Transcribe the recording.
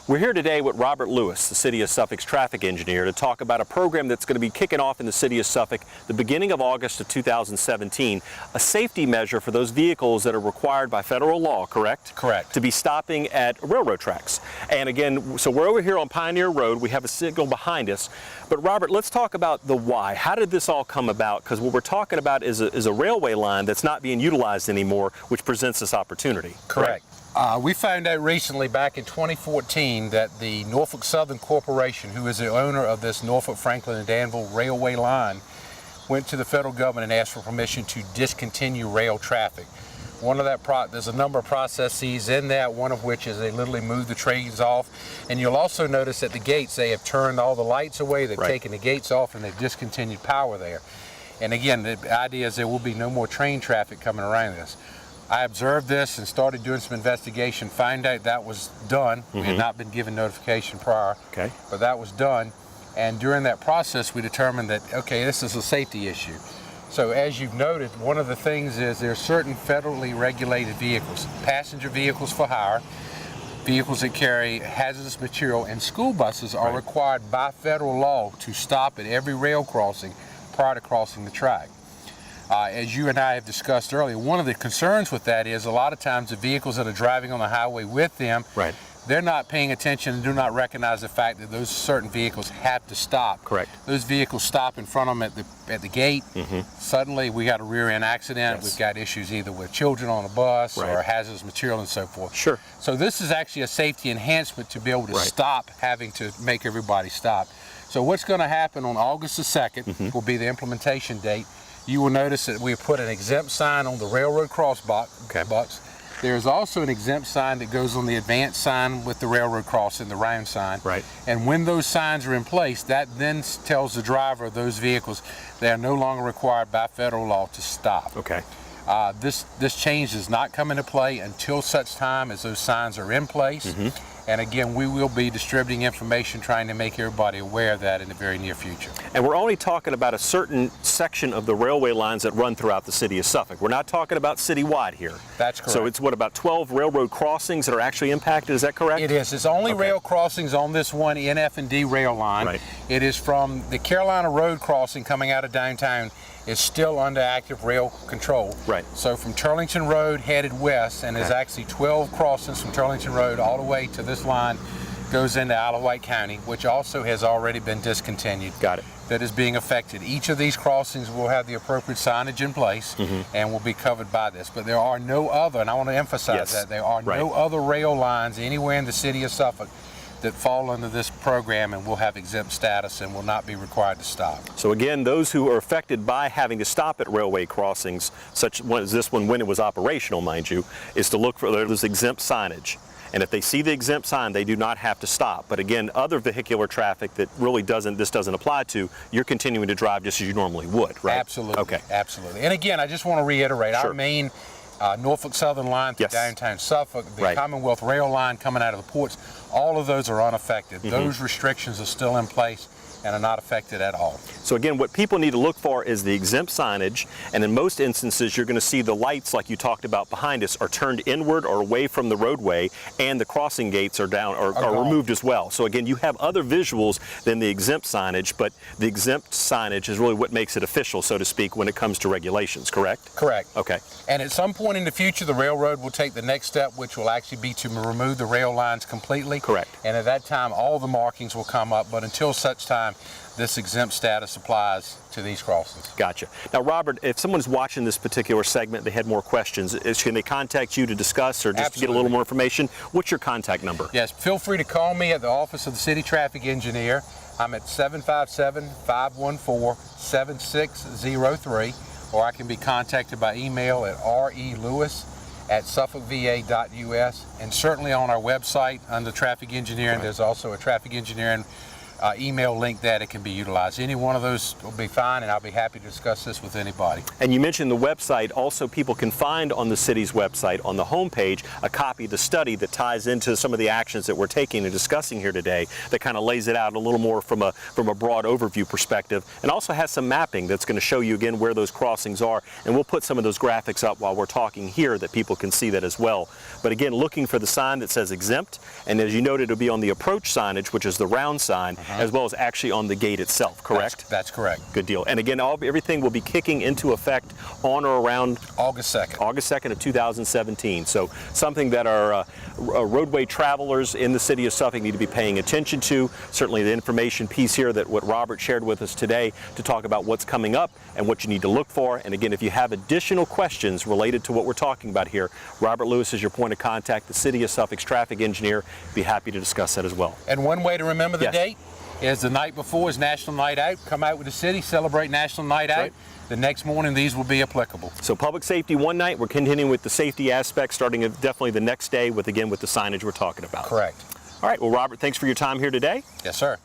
We're here today with Robert Lewis, the City of Suffolk's traffic engineer, to talk about a program that's going to be kicking off in the City of Suffolk the beginning of August of 2017, a safety measure for those vehicles that are required by federal law, correct? Correct. To be stopping at railroad tracks. And again, so we're over here on Pioneer Road. We have a signal behind us. But Robert, let's talk about the why. How did this all come about? Because what we're talking about is a railway line that's not being utilized anymore, which presents this opportunity. Correct. We found out recently, back in 2014, that the Norfolk Southern Corporation, who is the owner of this Norfolk, Franklin, and Danville railway line, went to the federal government and asked for permission to discontinue rail traffic. There's a number of processes in that, one of which is they literally move the trains off. And you'll also notice at the gates, they have turned all the lights away, they've taken the gates off, and they've discontinued power there. And again, the idea is there will be no more train traffic coming around this. I observed this and started doing some investigation, found out that was done. We had not been given notification prior, but that was done. And during that process, we determined that, okay, this is a safety issue. So as you've noted, one of the things is there are certain federally regulated vehicles, passenger vehicles for hire, vehicles that carry hazardous material, and school buses are required by federal law to stop at every rail crossing prior to crossing the track. As you and I have discussed earlier, one of the concerns with that is a lot of times the vehicles that are driving on the highway with them, they're not paying attention and do not recognize the fact that those certain vehicles have to stop. Correct. Those vehicles stop in front of them at the gate. Suddenly we got a rear end accident. We've got issues either with children on a bus or hazardous material and so forth. Sure. So this is actually a safety enhancement to be able to stop having to make everybody stop. So what's going to happen on August the 2nd will be the implementation date. You will notice that we put an exempt sign on the railroad crossbucks. There's also an exempt sign that goes on the advanced sign with the railroad crossing, the round sign. And when those signs are in place, that then tells the driver of those vehicles they are no longer required by federal law to stop. This change does not come into play until such time as those signs are in place. And again, we will be distributing information trying to make everybody aware of that in the very near future. And we're only talking about a certain section of the railway lines that run throughout the City of Suffolk. We're not talking about citywide here. That's correct. So it's what, about 12 railroad crossings that are actually impacted, is that correct? It is. It's only rail crossings on this one NF&D rail line. It is from the Carolina Road crossing coming out of downtown is still under active rail control. So from Turlington Road headed west, and there's actually 12 crossings from Turlington Road all the way to this line, goes into Isle of Wight County, which also has already been discontinued. That is being affected. Each of these crossings will have the appropriate signage in place and will be covered by this. But there are no other, and I want to emphasize that, there are no other rail lines anywhere in the City of Suffolk that fall under this program and will have exempt status and will not be required to stop. So again, those who are affected by having to stop at railway crossings, such as this one when it was operational, mind you, is to look for those exempt signage. And if they see the exempt sign, they do not have to stop. But again, other vehicular traffic that really this doesn't apply to, you're continuing to drive just as you normally would, right? Absolutely. Absolutely. And again, I just want to reiterate, our main Norfolk Southern line through downtown Suffolk, the Commonwealth Rail line coming out of the ports, all of those are unaffected. Those restrictions are still in place and are not affected at all. So again, what people need to look for is the exempt signage, and in most instances you're going to see the lights, like you talked about behind us, are turned inward or away from the roadway, and the crossing gates are down or are removed as well. So again, you have other visuals than the exempt signage, but the exempt signage is really what makes it official, so to speak, when it comes to regulations, correct? Correct. Okay. And at some point in the future, the railroad will take the next step, which will actually be to remove the rail lines completely. Correct. And at that time, all the markings will come up, but until such time, this exempt status applies to these crossings. Gotcha. Now, Robert, if someone's watching this particular segment, they had more questions, can they contact you to discuss or just to get a little more information? What's your contact number? Yes, feel free to call me at the office of the City Traffic Engineer. I'm at 757-514-7603, or I can be contacted by email at relewis@suffolkva.us, and certainly on our website under traffic engineering, there's also a traffic engineering email link that it can be utilized. Any one of those will be fine, and I'll be happy to discuss this with anybody. And you mentioned the website. Also, people can find on the city's website, on the homepage, a copy of the study that ties into some of the actions that we're taking and discussing here today, that kind of lays it out a little more from a broad overview perspective, and also has some mapping that's going to show you again where those crossings are. And we'll put some of those graphics up while we're talking here that people can see that as well. But again, looking for the sign that says Exempt, and as you noted, it'll be on the approach signage, which is the round sign, as well as actually on the gate itself, correct? That's correct. Good deal. And again, everything will be kicking into effect on or around August 2nd. August 2nd of 2017. So something that our roadway travelers in the city of Suffolk need to be paying attention to. Certainly the information piece here that what Robert shared with us today to talk about what's coming up and what you need to look for. And again, if you have additional questions related to what we're talking about here, Robert Lewis is your point of contact, the City of Suffolk's traffic engineer. Be happy to discuss that as well. And one way to remember the Yes. date is the night before is National Night Out. Come out with the city, celebrate National Night Out. right. The next morning, these will be applicable. So public safety one night, we're continuing with the safety aspect, starting definitely the next day with the signage we're talking about. Correct. All right, well, Robert, thanks for your time here today. Yes, sir.